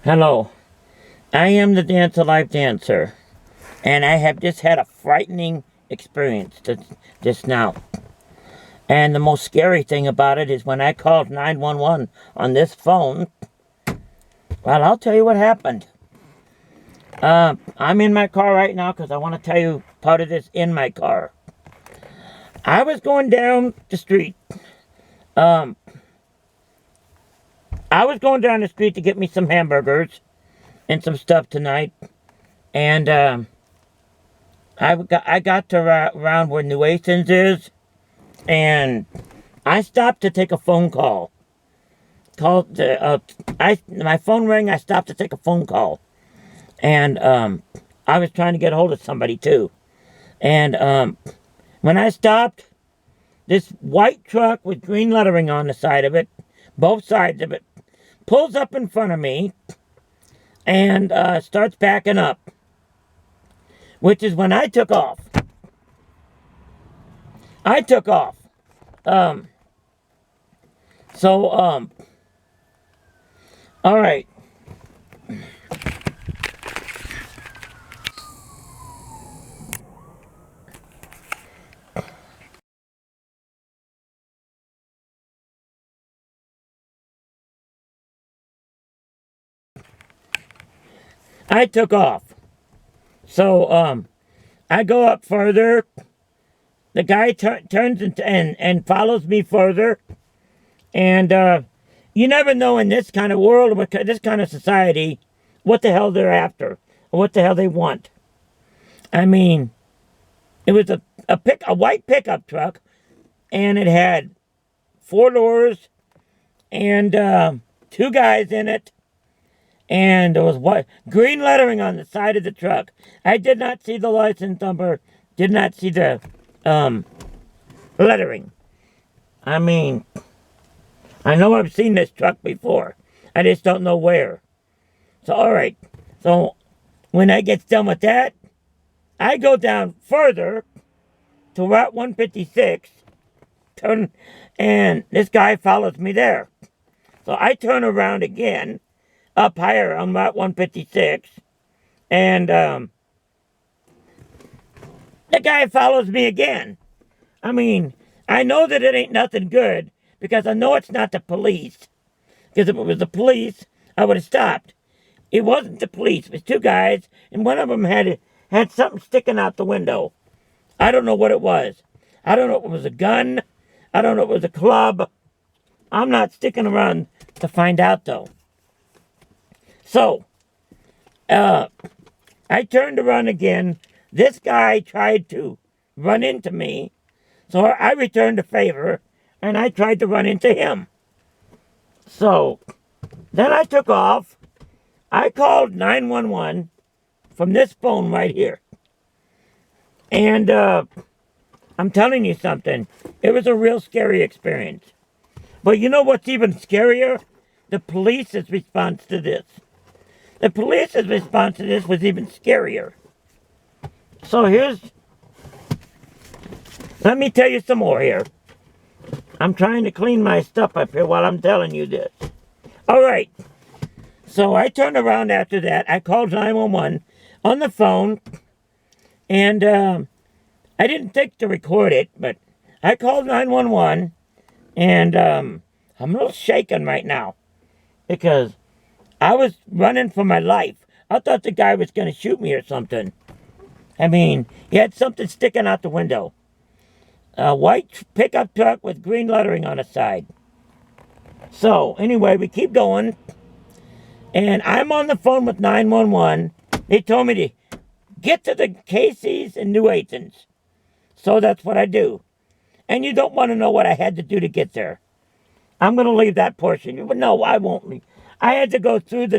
Hello, I am the Dance of Life dancer, and I have just had a frightening experience just now. And the most scary thing about it is when I called 911 on this phone. Well, I'll tell you what happened. I'm in my car right now because I want to tell you part of this in my car. I was going down the street. Um, I was going down the street to get me some hamburgers and some stuff tonight, and I got to around where New Athens is, and I stopped to take a phone call. My phone rang. I stopped to take a phone call, and I was trying to get a hold of somebody too. And when I stopped, this white truck with green lettering on the side of it, both sides of it, pulls up in front of me and starts backing up, which is when I took off. I took off. All right. I took off. So, I go up further. The guy turns and follows me further. And you never know in this kind of world, with this kind of society, what the hell they're after, or what the hell they want. I mean, it was a white pickup truck, and it had 4 doors and 2 guys in it, and there was green lettering on the side of the truck. I did not see the license number, did not see the lettering. I mean, I know I've seen this truck before. I just don't know where. So, all right. So, when I get done with that, I go down further to Route 156, and this guy follows me there. So I turn around again, up higher on Route 156, and the guy follows me again. I mean, I know that it ain't nothing good, because I know it's not the police. Because if it was the police, I would have stopped. It wasn't the police. It was 2 guys, and one of them had something sticking out the window. I don't know what it was. I don't know if it was a gun. I don't know if it was a club. I'm not sticking around to find out, though. So, I turned around again. This guy tried to run into me, so I returned the favor, and I tried to run into him. So, then I took off. I called 911 from this phone right here. And I'm telling you something. It was a real scary experience. But you know what's even scarier? The police's response to this. The police's response to this was even scarier. So let me tell you some more here. I'm trying to clean my stuff up here while I'm telling you this. All right. So I turned around after that. I called 911 on the phone. And I didn't think to record it, but I called 911. And I'm a little shaken right now, because I was running for my life. I thought the guy was going to shoot me or something. I mean, he had something sticking out the window. A white pickup truck with green lettering on the side. So, anyway, we keep going. And I'm on the phone with 911. They told me to get to the Casey's in New Athens. So that's what I do. And you don't want to know what I had to do to get there. I'm going to leave that portion. But no, I won't leave. I had to go through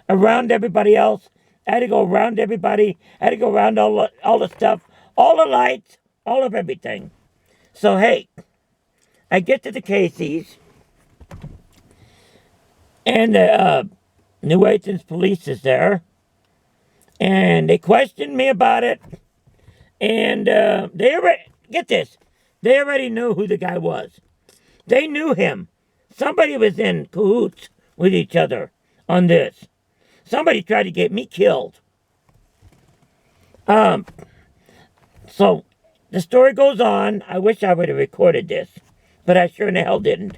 around everybody else. I had to go around everybody. I had to go around all the stuff, all the lights, all of everything. So, hey, I get to the Casey's, and the New Athens police is there, and they questioned me about it, and get this, they already knew who the guy was. They knew him. Somebody was in cahoots with each other on this. somebody tried to get me killed. So the story goes on. I wish I would have recorded this, but I sure in the hell didn't.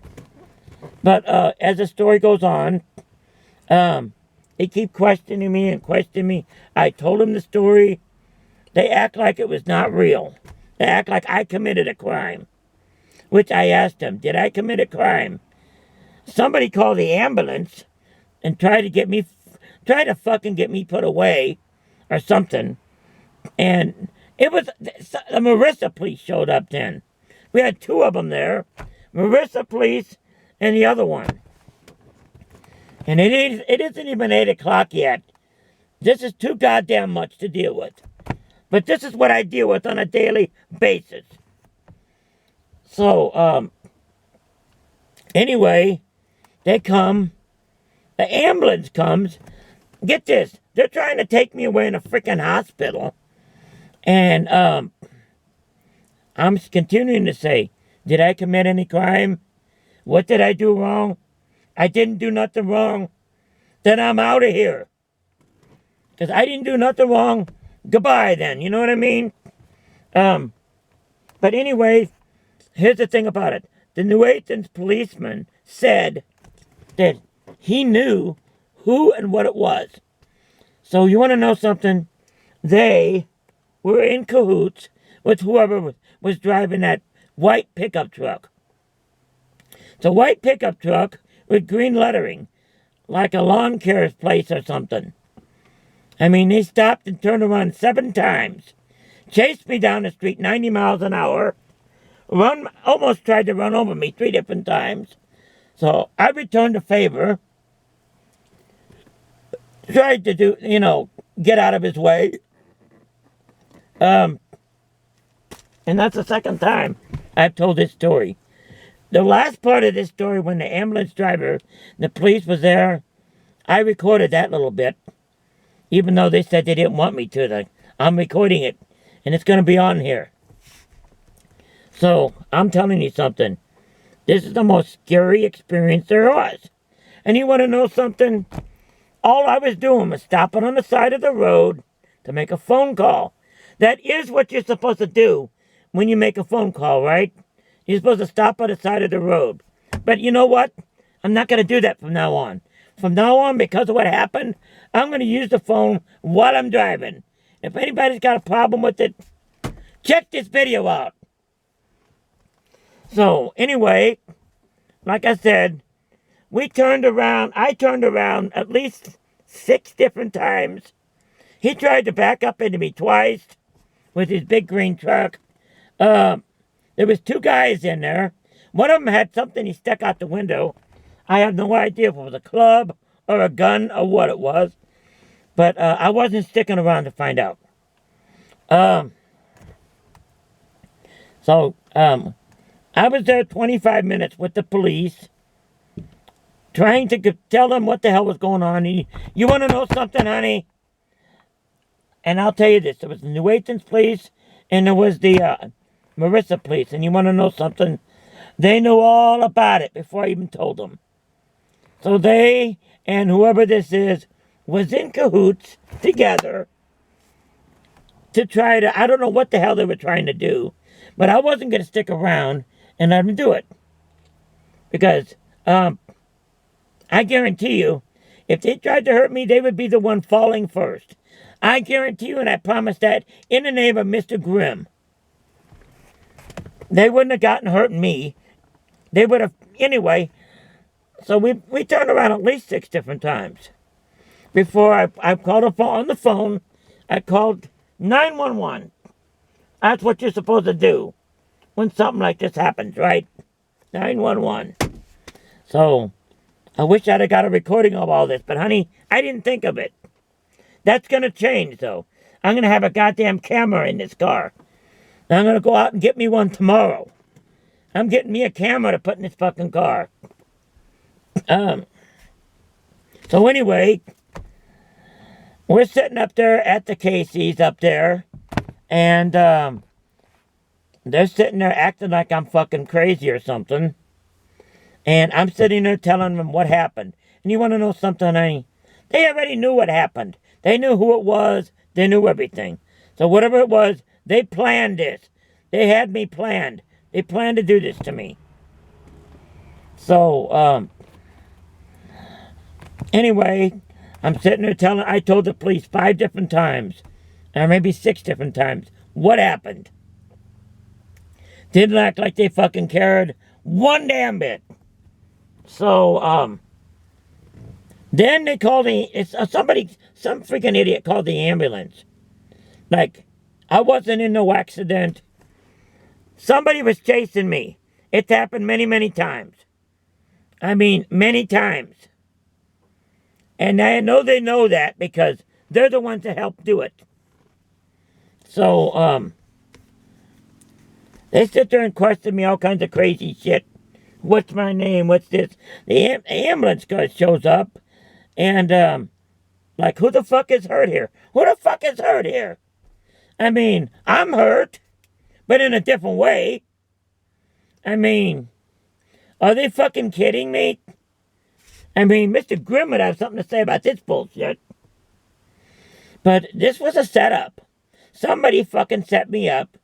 But as the story goes on, they keep questioning me and questioning me. I told them the story. They act like it was not real. They act like I committed a crime, which I asked them, did I commit a crime? Somebody called the ambulance and tried to fucking get me put away or something. And it was, the Marissa police showed up then. We had two of them there, Marissa police and the other one. And it isn't even 8 o'clock yet. This is too goddamn much to deal with. But this is what I deal with on a daily basis. So, anyway, they come. The ambulance comes. Get this. They're trying to take me away in a freaking hospital. And I'm continuing to say, did I commit any crime? What did I do wrong? I didn't do nothing wrong. Then I'm out of here. Because I didn't do nothing wrong. Goodbye then. You know what I mean? But anyway, here's the thing about it. The New Athens policeman said that he knew who and what it was. So you want to know something? They were in cahoots with whoever was driving that white pickup truck. It's a white pickup truck with green lettering, like a lawn care's place or something. I mean, they stopped and turned around 7 times, chased me down the street 90 miles an hour, almost tried to run over me 3 different times. So I returned the favor, tried to get out of his way. And that's the second time I've told this story. The last part of this story, when the ambulance driver, the police was there, I recorded that little bit. Even though they said they didn't want me to. I'm recording it. And it's going to be on here. So, I'm telling you something. This is the most scary experience there was. And you want to know something? All I was doing was stopping on the side of the road to make a phone call. That is what you're supposed to do when you make a phone call, right? You're supposed to stop on the side of the road. But you know what? I'm not going to do that from now on. From now on, because of what happened, I'm going to use the phone while I'm driving. If anybody's got a problem with it, check this video out. So, anyway, like I said, I turned around at least 6 different times. He tried to back up into me twice with his big green truck. There was 2 guys in there. One of them had something he stuck out the window. I have no idea if it was a club or a gun or what it was. But I wasn't sticking around to find out. So I was there 25 minutes with the police, trying to tell them what the hell was going on. You want to know something, honey? And I'll tell you this. There was the New Athens police and there was the Marissa police. And you want to know something? They knew all about it before I even told them. So they and whoever this is was in cahoots together to try to, I don't know what the hell they were trying to do, but I wasn't going to stick around and let them do it. Because I guarantee you, if they tried to hurt me, they would be the one falling first. I guarantee you, and I promise that in the name of Mr. Grimm. They wouldn't have gotten hurt me. They would have, anyway. So we turned around at least 6 different times. Before I called on the phone, I called 911. That's what you're supposed to do when something like this happens, right? 911. So, I wish I'd have got a recording of all this, but honey, I didn't think of it. That's going to change, though. I'm going to have a goddamn camera in this car. And I'm going to go out and get me one tomorrow. I'm getting me a camera to put in this fucking car. So anyway, we're sitting up there at the Casey's up there, and they're sitting there acting like I'm fucking crazy or something. And I'm sitting there telling them what happened. And you want to know something, honey? They already knew what happened. They knew who it was. They knew everything. So whatever it was, they planned this. They had me planned. They planned to do this to me. So, anyway, I'm sitting there I told the police 5 different times, or maybe 6 different times, what happened. Didn't act like they fucking cared one damn bit. So, then they called some freaking idiot called the ambulance. Like, I wasn't in no accident. Somebody was chasing me. It's happened many, many times. I mean, many times. And I know they know that because they're the ones that helped do it. So, they sit there and question me all kinds of crazy shit. What's my name? What's this? The ambulance guy shows up. And, like, who the fuck is hurt here? Who the fuck is hurt here? I mean, I'm hurt, but in a different way. I mean, are they fucking kidding me? I mean, Mr. Grimm would have something to say about this bullshit. But this was a setup. Somebody fucking set me up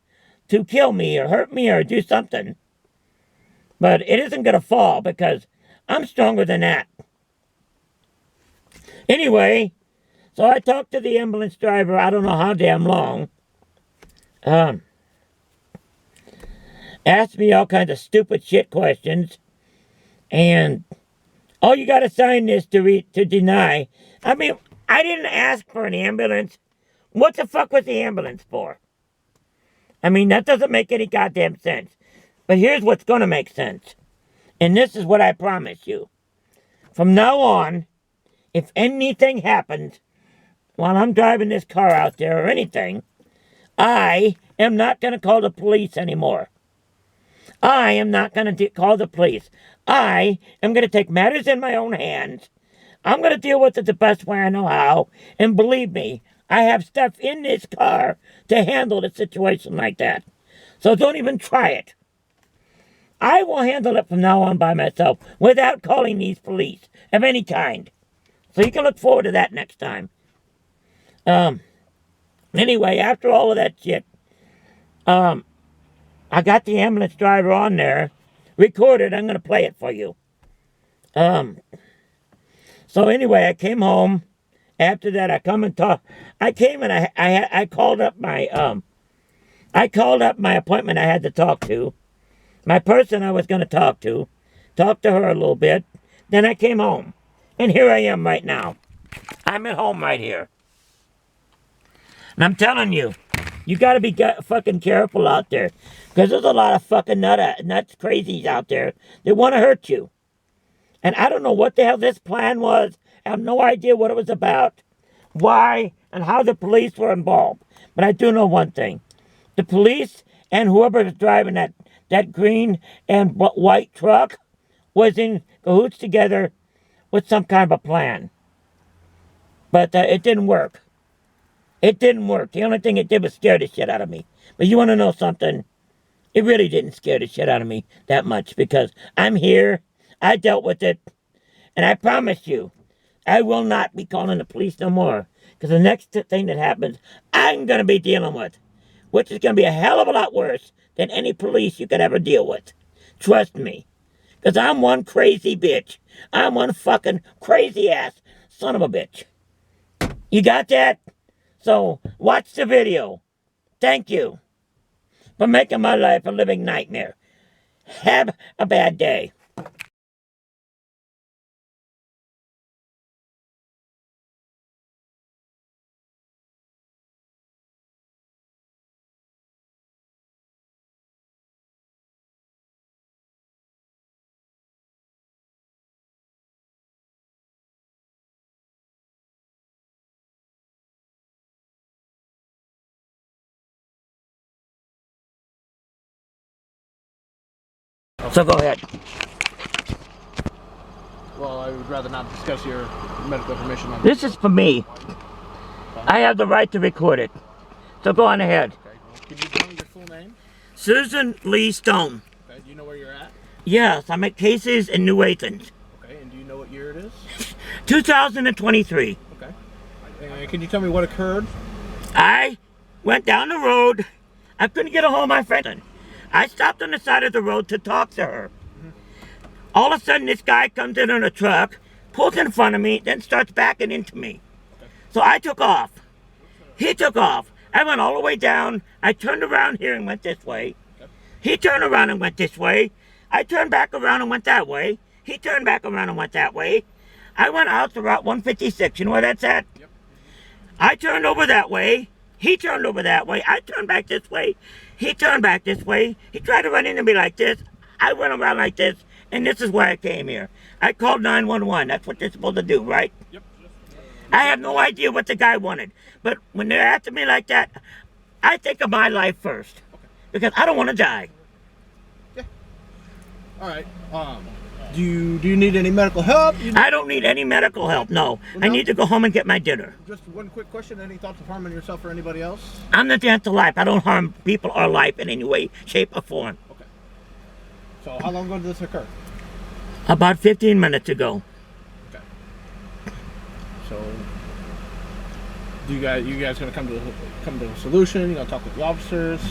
to kill me or hurt me or do something. But it isn't going to fall because I'm stronger than that. Anyway, so I talked to the ambulance driver, I don't know how damn long. Asked me all kinds of stupid shit questions. And, oh, you got to sign this to deny. I mean, I didn't ask for an ambulance. What the fuck was the ambulance for? I mean, that doesn't make any goddamn sense. But here's what's going to make sense. And this is what I promise you. From now on, if anything happens while I'm driving this car out there or anything, I am not going to call the police anymore. I am not going to call the police. I am going to take matters in my own hands. I'm going to deal with it the best way I know how. And believe me, I have stuff in this car to handle a situation like that. So don't even try it. I will handle it from now on by myself without calling these police of any kind. So you can look forward to that next time. Anyway, after all of that shit, I got the ambulance driver on there, recorded. I'm going to play it for you. So anyway, I came home. After that, I come and talk. I came and I called up my appointment I had to talk to. My person I was going to talk to her a little bit. Then I came home. And here I am right now. I'm at home right here. And I'm telling you, you got to be fucking careful out there. Because there's a lot of fucking nuts crazies out there that want to hurt you. And I don't know what the hell this plan was. I have no idea what it was about, why, and how the police were involved. But I do know one thing. The police and whoever was driving that green and white truck was in cahoots together with some kind of a plan. But it didn't work. It didn't work. The only thing it did was scare the shit out of me. But you want to know something? It really didn't scare the shit out of me that much because I'm here. I dealt with it. And I promise you, I will not be calling the police no more. Because the next thing that happens, I'm going to be dealing with. Which is going to be a hell of a lot worse than any police you could ever deal with. Trust me. Because I'm one crazy bitch. I'm one fucking crazy ass son of a bitch. You got that? So, watch the video. Thank you for making my life a living nightmare. Have a bad day. So go ahead. Well, I would rather not discuss your medical information on This is for me. I have the right to record it. So go on ahead. Okay. Well, can you tell me your full name? Susan Lee Stone. Okay. Do you know where you're at? Yes, I'm at Casey's in New Athens. Okay. And do you know what year it is? 2023. Okay. And can you tell me what occurred? I went down the road. I couldn't get a hold of my friend. I stopped on the side of the road to talk to her. All of a sudden, this guy comes in on a truck, pulls in front of me, then starts backing into me. So I took off. He took off. I went all the way down. I turned around here and went this way. He turned around and went this way. I turned back around and went that way. He turned back around and went that way. I went out to Route 156. You know where that's at? Yep. I turned over that way. He turned over that way. I turned back this way. He turned back this way. He tried to run into me like this. I went around like this, and this is why I came here. I called 911. That's what they're supposed to do, right? Yep. I have no idea what the guy wanted. But when they're after me like that, I think of my life first. Because I don't want to die. Yeah. All right. Do you need any medical help? I don't need any medical help, no. Well, I no. need to go home and get my dinner. Just one quick question. Any thoughts of harming yourself or anybody else? I'm the gentle life. I don't harm people or life in any way, shape, or form. Okay. So how long ago did this occur? About 15 minutes ago. Okay. So you guys gonna come to a solution? You gonna talk with the officers?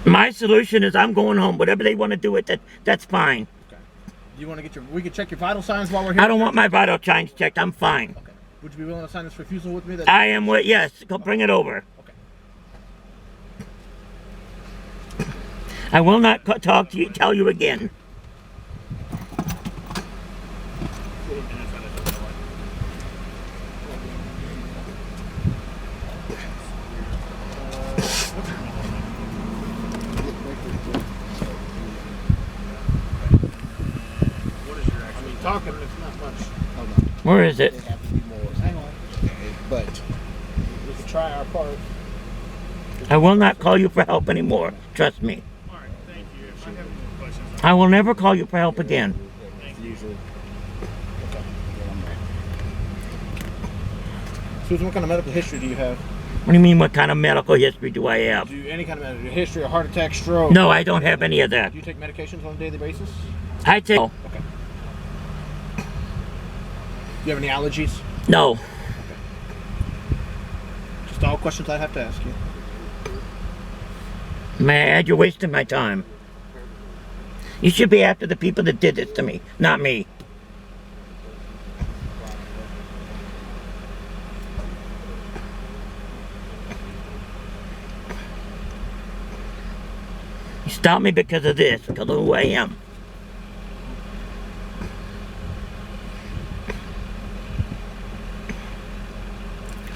My solution is I'm going home. Whatever they want to do with it, that's fine. Okay. Do you want to we can check your vital signs while we're here? I don't want my vital signs checked. I'm fine. Okay. Would you be willing to sign this refusal with me? I am with, yes. Go bring it over. Okay. I will not talk to you, tell you again. Talking, it's not much. Hold on. Where is it? They have to be more. Hang on. But We can try our part. I will not call you for help anymore. Trust me. All right, thank you. If I have any questions, I will never call you for help again. usually, Susan, what kind of medical history do you have? What do you mean, what kind of medical history do I have? Do you any kind of medical history, a heart attack, stroke? No, I don't have any of that. Do you take medications on a daily basis? I take... Okay. Do you have any allergies? No. Just all questions I have to ask you. May I add, you're wasting my time. You should be after the people that did this to me, not me. You stopped me because of this, because of who I am.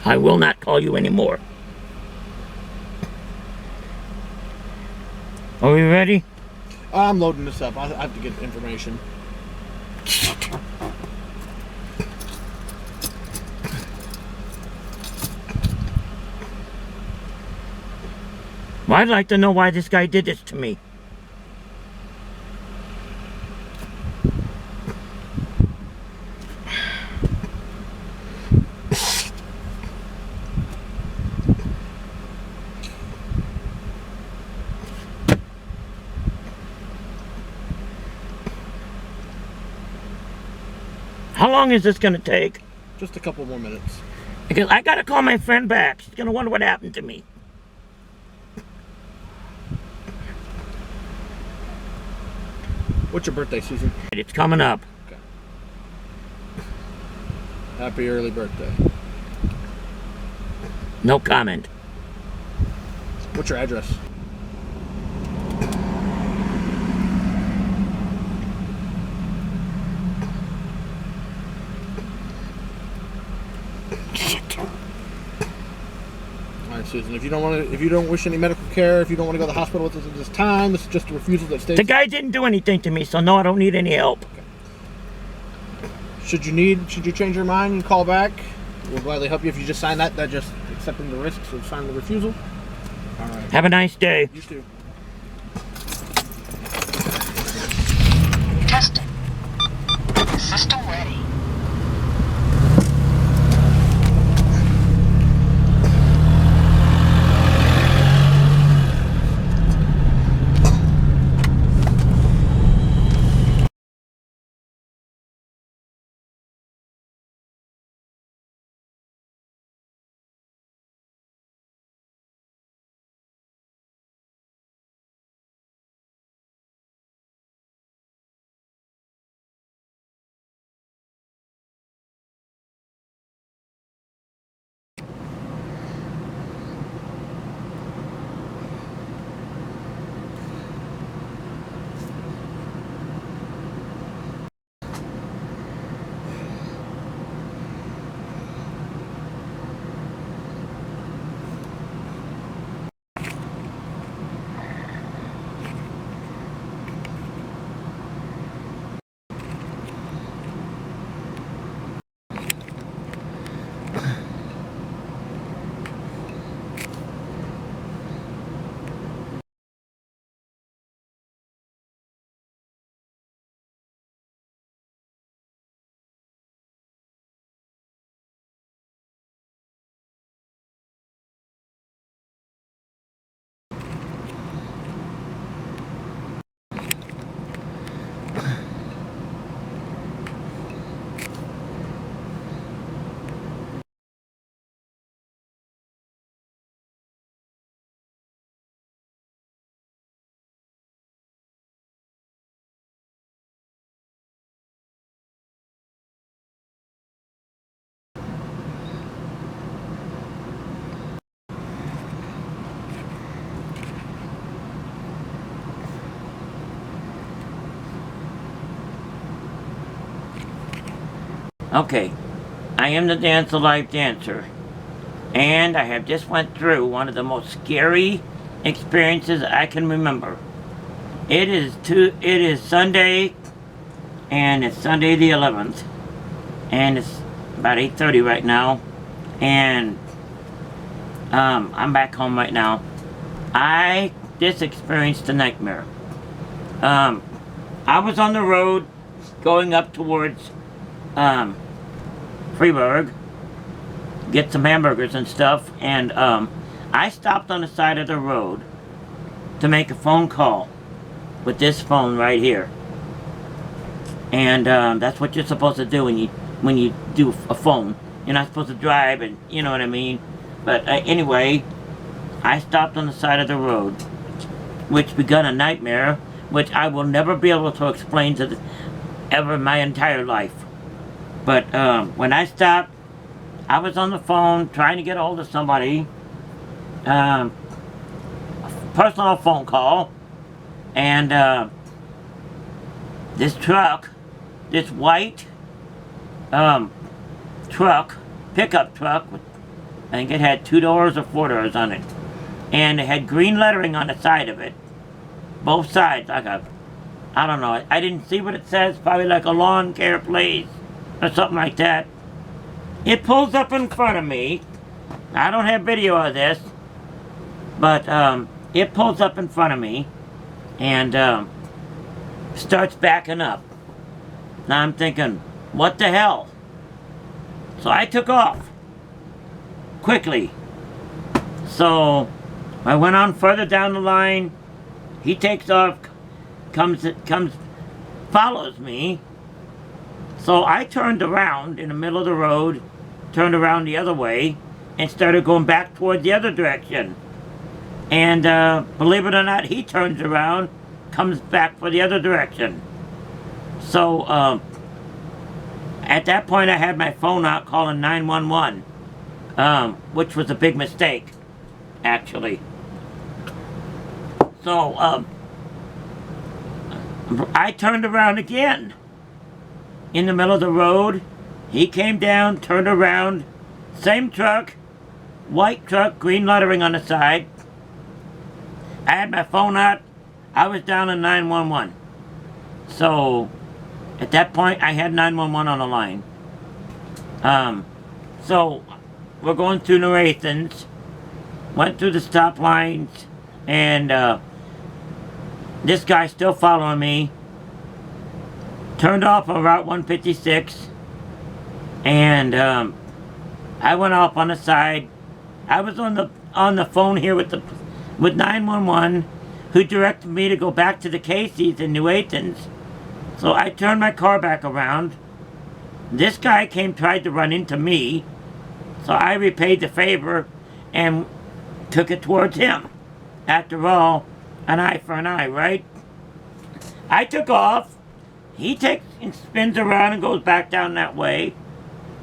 I will not call you anymore. Are we ready? I'm loading this up. I have to get information. Well, I'd like to know why this guy did this to me. How long is this going to take? Just a couple more minutes. Because I got to call my friend back. She's going to wonder what happened to me. What's your birthday, Susan? It's coming up. Okay. Happy early birthday. No comment. What's your address? All right, Susan. If you don't wish any medical care, if you don't want to go to the hospital with us at this time, this is just a refusal that states. The guy didn't do anything to me, so no, I don't need any help. Should you change your mind and call back, we'll gladly help you. If you just sign that just accepting the risks of signing the refusal. All right. Have a nice day. You too. Testing. System ready. Okay, I am the Dance Alive dancer, and I have just went through one of the most scary experiences I can remember. It is Sunday, and it's Sunday the 11th, and it's about 8:30 right now, and I'm back home right now. I just experienced a nightmare. I was on the road going up towards Freeburg, get some hamburgers and stuff, and I stopped on the side of the road to make a phone call with this phone right here. And that's what you're supposed to do when you do a phone. You're not supposed to drive, and you know what I mean. But anyway, I stopped on the side of the road, which begun a nightmare, which I will never be able to explain ever in my entire life. But when I stopped, I was on the phone trying to get a hold of somebody, personal phone call, and this truck, this white truck, pickup truck, I think it had 2 doors or 4 doors on it, and it had green lettering on the side of it, both sides, like I don't know, I didn't see what it says, probably like a lawn care place or something like that. It pulls up in front of me. I don't have video of this, but it pulls up in front of me and starts backing up. Now I'm thinking, what the hell? So I took off quickly. So I went on further down the line. He takes off, follows me. So I turned around in the middle of the road, turned around the other way, and started going back toward the other direction. And believe it or not, he turns around, comes back for the other direction. So at that point I had my phone out calling 911, which was a big mistake, actually. So I turned around again in the middle of the road. He came down, turned around, same truck, white truck, green lettering on the side. I had my phone out. I was down in 911. So at that point I had 911 on the line. So we're going through New Athens, went through the stop lines, and this guy still following me, turned off on Route 156, and I went off on the side. I was on the phone here with 911, who directed me to go back to the Casey's in New Athens. So I turned my car back around. This guy tried to run into me, so I repaid the favor and took it towards him. After all, an eye for an eye, right? I took off. He takes and spins around and goes back down that way,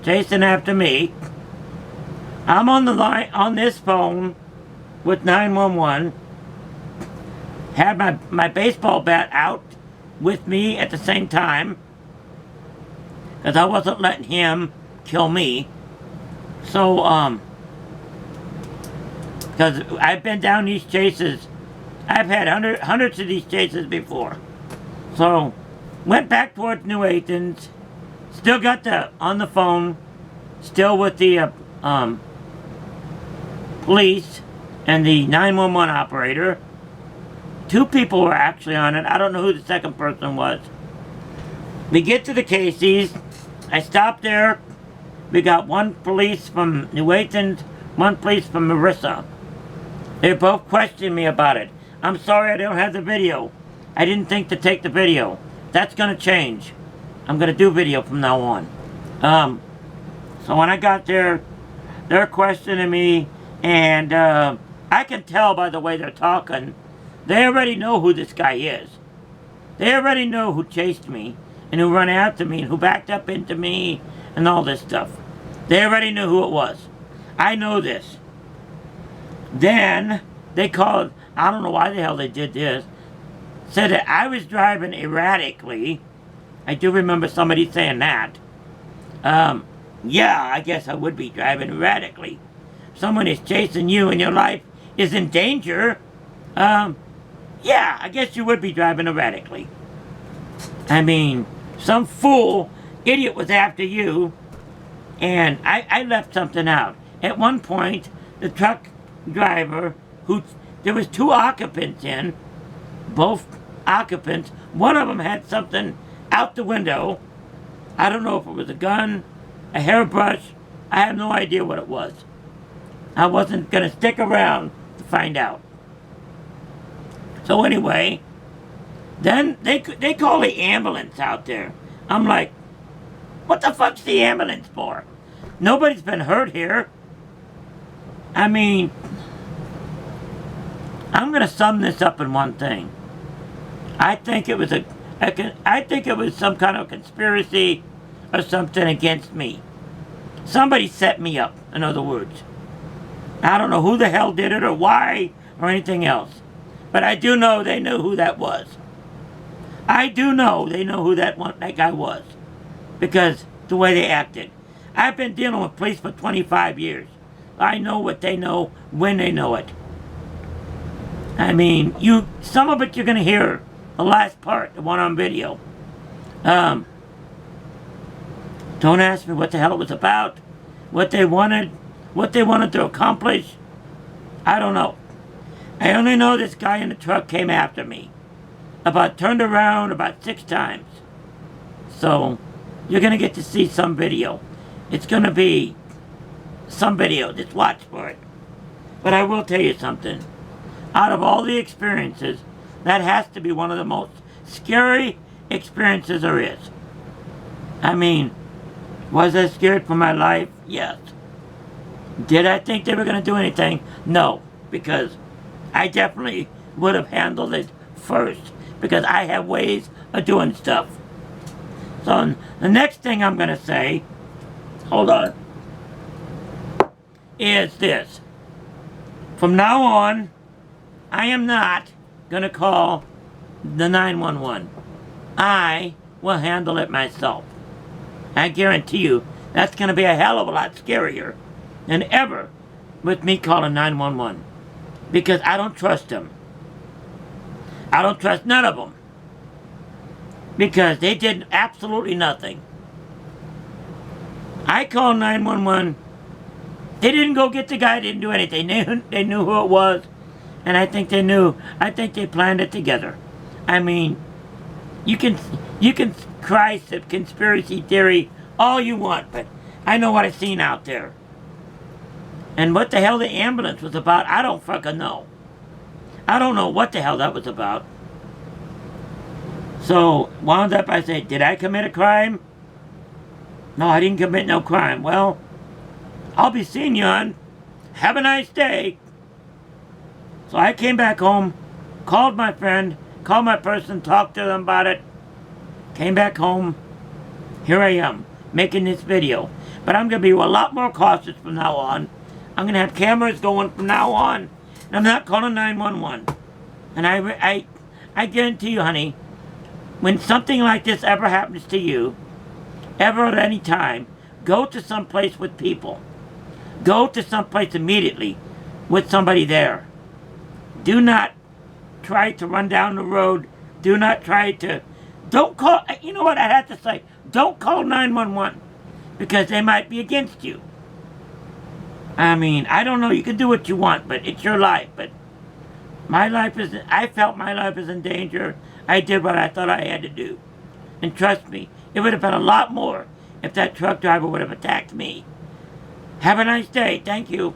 chasing after me. I'm on the line on this phone with 911. Had my baseball bat out with me at the same time, because I wasn't letting him kill me. So because I've been down these chases, I've had hundreds of these chases before. So went back towards New Athens, still got on the phone, still with the police and the 911 operator. 2 people were actually on it. I don't know who the second person was. We get to the Casey's. I stop there. We got 1 police from New Athens, 1 police from Marissa. They both questioned me about it. I'm sorry I don't have the video. I didn't think to take the video. That's going to change. I'm going to do video from now on. So when I got there, they're questioning me, and I can tell by the way they're talking, they already know who this guy is. They already know who chased me, and who ran after me, and who backed up into me, and all this stuff. They already knew who it was. I know this. Then they called, I don't know why the hell they did this, said that I was driving erratically. I do remember somebody saying that. Yeah, I guess I would be driving erratically. Someone is chasing you and your life is in danger. Yeah, I guess you would be driving erratically. I mean, some fool, idiot was after you, and I left something out. At one point, the truck driver, there was 2 occupants in, both occupants, one of them had something out the window. I don't know if it was a gun, a hairbrush, I have no idea what it was. I wasn't going to stick around to find out. So anyway, then they call the ambulance out there. I'm like, what the fuck's the ambulance for? Nobody's been hurt here. I mean, I'm going to sum this up in one thing. I think it was I think it was some kind of conspiracy or something against me. Somebody set me up, in other words. I don't know who the hell did it or why or anything else. But I do know they knew who that was. I do know they know who that guy was. Because the way they acted. I've been dealing with police for 25 years. I know what they know when they know it. I mean, some of it you're going to hear. The last part, the one on video. Don't ask me what the hell it was about. What they wanted to accomplish. I don't know. I only know this guy in the truck came after me. Turned around about 6 times. So, you're going to get to see some video. It's going to be some video. Just watch for it. But I will tell you something. Out of all the experiences, that has to be one of the most scary experiences there is. I mean, was I scared for my life? Yes. Did I think they were going to do anything? No. Because I definitely would have handled it first. Because I have ways of doing stuff. So the next thing I'm going to say, hold on, is this. From now on, I am not going to call the 911. I will handle it myself. I guarantee you, that's going to be a hell of a lot scarier than ever with me calling 911. Because I don't trust them. I don't trust none of them. Because they did absolutely nothing. I called 911. They didn't go get the guy, didn't do anything. They knew who it was. And I think they planned it together. I mean, you can cry some conspiracy theory all you want, but I know what I've seen out there. And what the hell the ambulance was about, I don't fucking know. I don't know what the hell that was about. So, wound up, I said, did I commit a crime? No, I didn't commit no crime. Well, I'll be seeing you on. Have a nice day. So I came back home, called my friend, called my person, talked to them about it. Came back home. Here I am, making this video. But I'm going to be a lot more cautious from now on. I'm going to have cameras going from now on. And I'm not calling 911. And I guarantee you, honey, when something like this ever happens to you, ever at any time, go to some place with people. Go to some place immediately with somebody there. Do not try to run down the road. Do not try to... Don't call... You know what I have to say? Don't call 911. Because they might be against you. I mean, I don't know. You can do what you want, but it's your life. But my life is... I felt my life was in danger. I did what I thought I had to do. And trust me, it would have been a lot more if that truck driver would have attacked me. Have a nice day. Thank you.